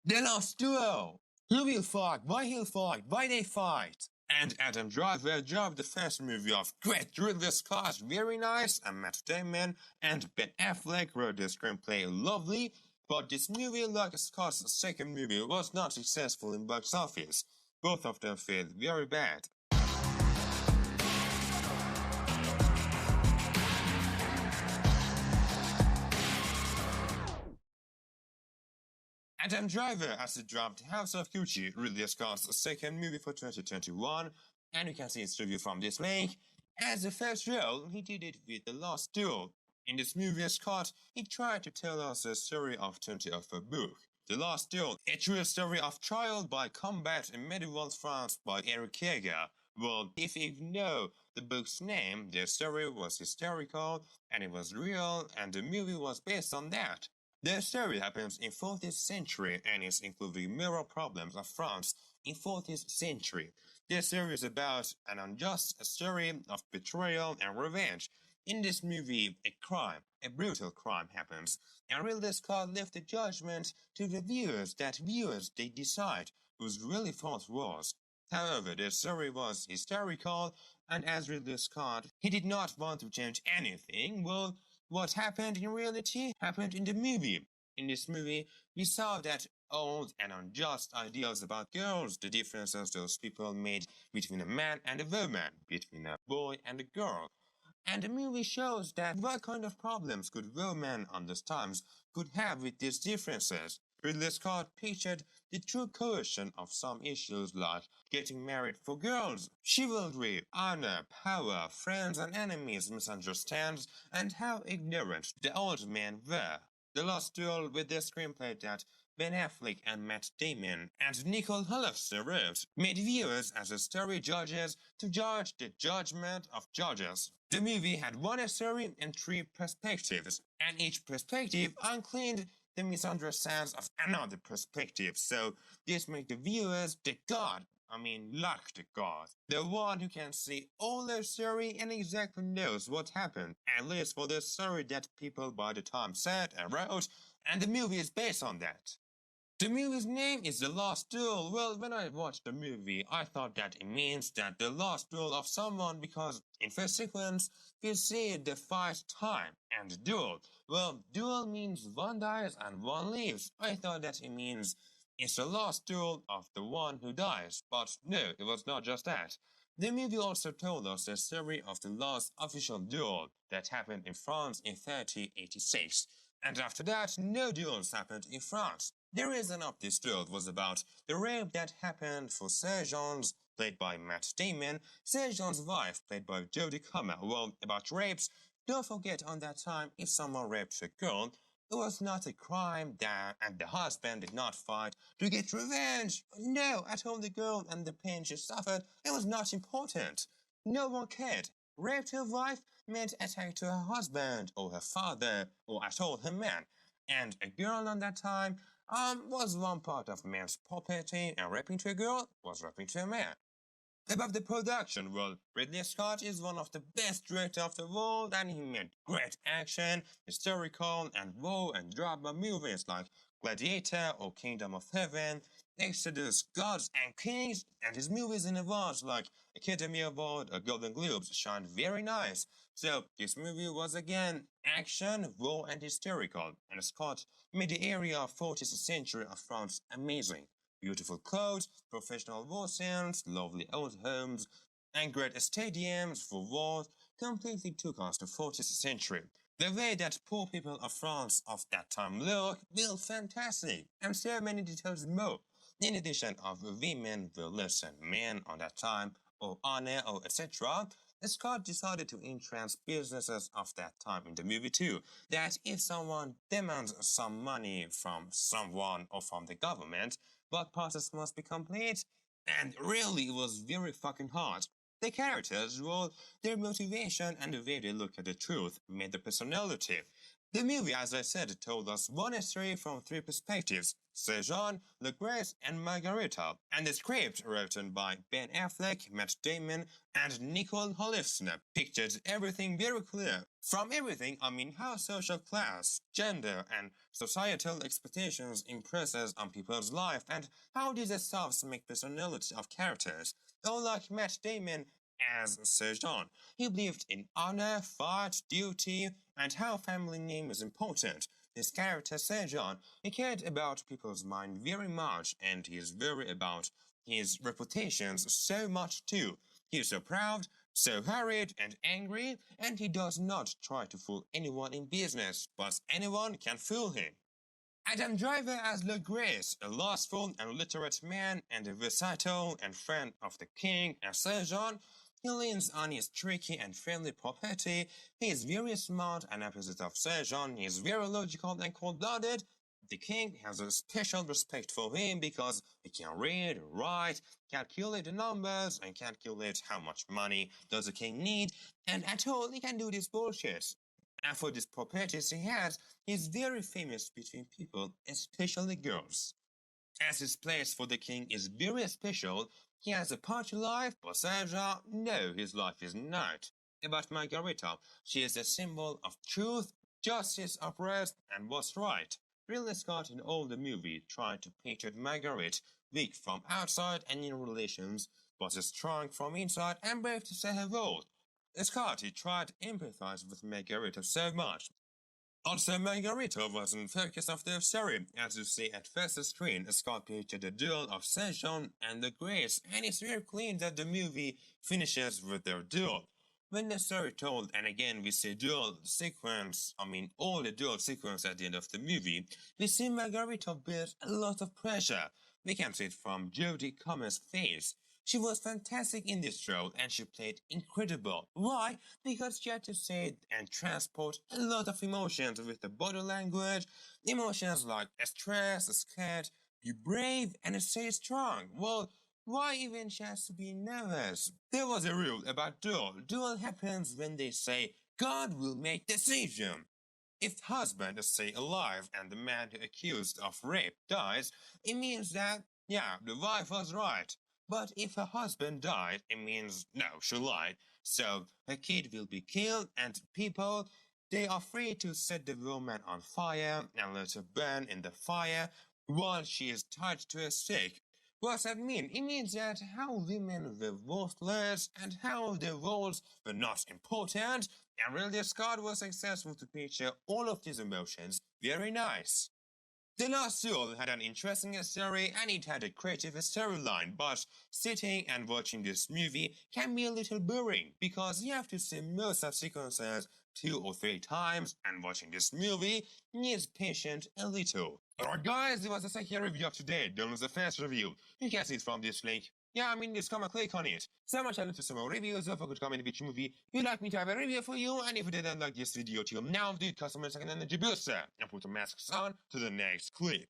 The Last Duel! Who will fight? Why he'll fight? Why they fight? And Adam Driver dropped the first movie of great Ridley Scott, very nice, and Matt Damon and Ben Affleck wrote the screenplay lovely, but this movie, like Scott's second movie, was not successful in box office. Both of them failed very bad. Adam Driver has dropped House of Gucci, Ridley Scott's second movie for 2021, and you can see its review from this link. As the first role, he did it with The Last Duel. In this movie, Scott, he tried to tell us the story of 20 of a book. The Last Duel, a true story of trial by combat in medieval France by Eric Jaeger. Well, if you know the book's name, the story was historical, and it was real, and the movie was based on that. The story happens in 14th century and is including mirror problems of France in 14th century. The story is about an unjust story of betrayal and revenge. In this movie, a brutal crime happens, and Ridley Scott left the judgment to the viewers that they decide whose really fault was. However, the story was historical, and as Ridley Scott, he did not want to change anything. Well, what happened in reality happened in the movie. In this movie, we saw that old and unjust ideals about girls, the differences those people made between a man and a woman, between a boy and a girl. And the movie shows that what kind of problems could women on those times could have with these differences. Ridley Scott pictured the true coercion of some issues like getting married for girls, chivalry, honor, power, friends and enemies, misunderstands, and how ignorant the old men were. The Last Duel with the screenplay that Ben Affleck and Matt Damon and Nicole Holofcener wrote made viewers as the story judges to judge the judgment of judges. The movie had one story and three perspectives, and each perspective uncleaned the misunderstandings of another perspective, so this made the viewers the god. Like the god. The one who can see all the story and exactly knows what happened, at least for the story that people by the time said and wrote, and the movie is based on that. The movie's name is The Last Duel. Well, when I watched the movie, I thought that it means that the last duel of someone because in first sequence, we see the fight time and duel. Well, duel means one dies and one lives. I thought that it means it's the last duel of the one who dies. But no, it was not just that. The movie also told us the story of the last official duel that happened in France in 3086. And after that, no duels happened in France. The reason of this duel was about the rape that happened for Sergeant's, played by Matt Damon, Sergeant's wife, played by Jodie Comer. Well, about rapes, don't forget on that time, if someone raped a girl, it was not a crime and the husband did not fight to get revenge. No, at home the girl and the pain she suffered, it was not important. No one cared. Raped her wife meant attack to her husband or her father or at all her man. And a girl on that time was one part of a man's property, and raping to a girl was raping to a man. About the production, well, Ridley Scott is one of the best directors of the world, and he made great action, historical, and war and drama movies like Gladiator or Kingdom of Heaven, Exodus, Gods and Kings, and his movies and awards like Academy Award or Golden Globes shine very nice. So this movie was again action, war and historical, and Scott made the area of 40th century of France amazing. Beautiful clothes, professional war scenes, lovely old homes, and great stadiums for war completely took us to 40th century. The way that poor people of France of that time look, well, fantastic, and so many details more. In addition of women were less than men on that time, or honor, or etc., Scott decided to entrance businesses of that time in the movie too, that if someone demands some money from someone or from the government, but process must be complete, and really it was very fucking hard. The characters, well, their motivation and the way they look at the truth made the personality. The movie, as I said, told us one history from three perspectives: Sejan, the Grace, and Margarita. And the script, written by Ben Affleck, Matt Damon, and Nicole Holofcener, pictured everything very clear. From everything, I mean how social class, gender, and societal expectations impresses on people's life, and how these stuffs make personality of characters. Unlike Matt Damon as Sejan, he believed in honor, fight, duty, and how family name is important. His character Sejan, he cared about people's mind very much, and he is very about his reputations so much too. He is so proud, so hurried and angry, and he does not try to fool anyone in business, but anyone can fool him. Adam Driver as Le Grace, a lustful and literate man and a versatile and friend of the king and Sejan. He leans on his tricky and friendly property. He is very smart and opposite of Sejan. He is very logical and cold-blooded. The king has a special respect for him because he can read, write, calculate the numbers, and calculate how much money does the king need, and at all he can do this bullshit. And for these properties he has, he is very famous between people, especially girls. As his place for the king is very special, he has a party life, but Serja, no, his life is not. About Margarita, she is a symbol of truth, justice, upright, and what's right. Ridley Scott in all the movie tried to picture Margaret weak from outside and in relations, but strong from inside and brave to say her word. Scott he tried to empathize with Margarita so much. Also, Margarita was in focus of the story. As you see at first screen, Scott pictured the duel of Sejan and the Grace, and it's very clear that the movie finishes with their duel. When the story told, and again we see duel sequence, all the duel sequence at the end of the movie, we see Margarita bear a lot of pressure. We can see it from Jodie Comer's face. She was fantastic in this role and she played incredible. Why? Because she had to say and transport a lot of emotions with the body language. Emotions like stress, scared, be brave, and stay strong. Well, why even she has to be nervous? There was a rule about duel. Duel happens when they say, God will make decision. If husband is stay alive and the man accused of rape dies, it means that, yeah, the wife was right. But if her husband died, it means, no, she lied. So her kid will be killed and people, they are free to set the woman on fire and let her burn in the fire while she is tied to a stake. What's that mean? It means that how women were worthless and how their roles were not important, and Ridley Scott was successful to picture all of these emotions. Very nice. The Last Duel had an interesting story and it had a creative storyline, but sitting and watching this movie can be a little boring because you have to see most of sequences 2 or 3 times, and watching this movie needs patience a little. Alright guys, it was the second review of today. That was the first review. You can see it from this link. Yeah, just come and click on it. So much I look to some more reviews, don't forget to comment which movie you'd like me to have a review for you, and if you didn't like this video till now, do it customer second energy booster and put the masks on to the next clip.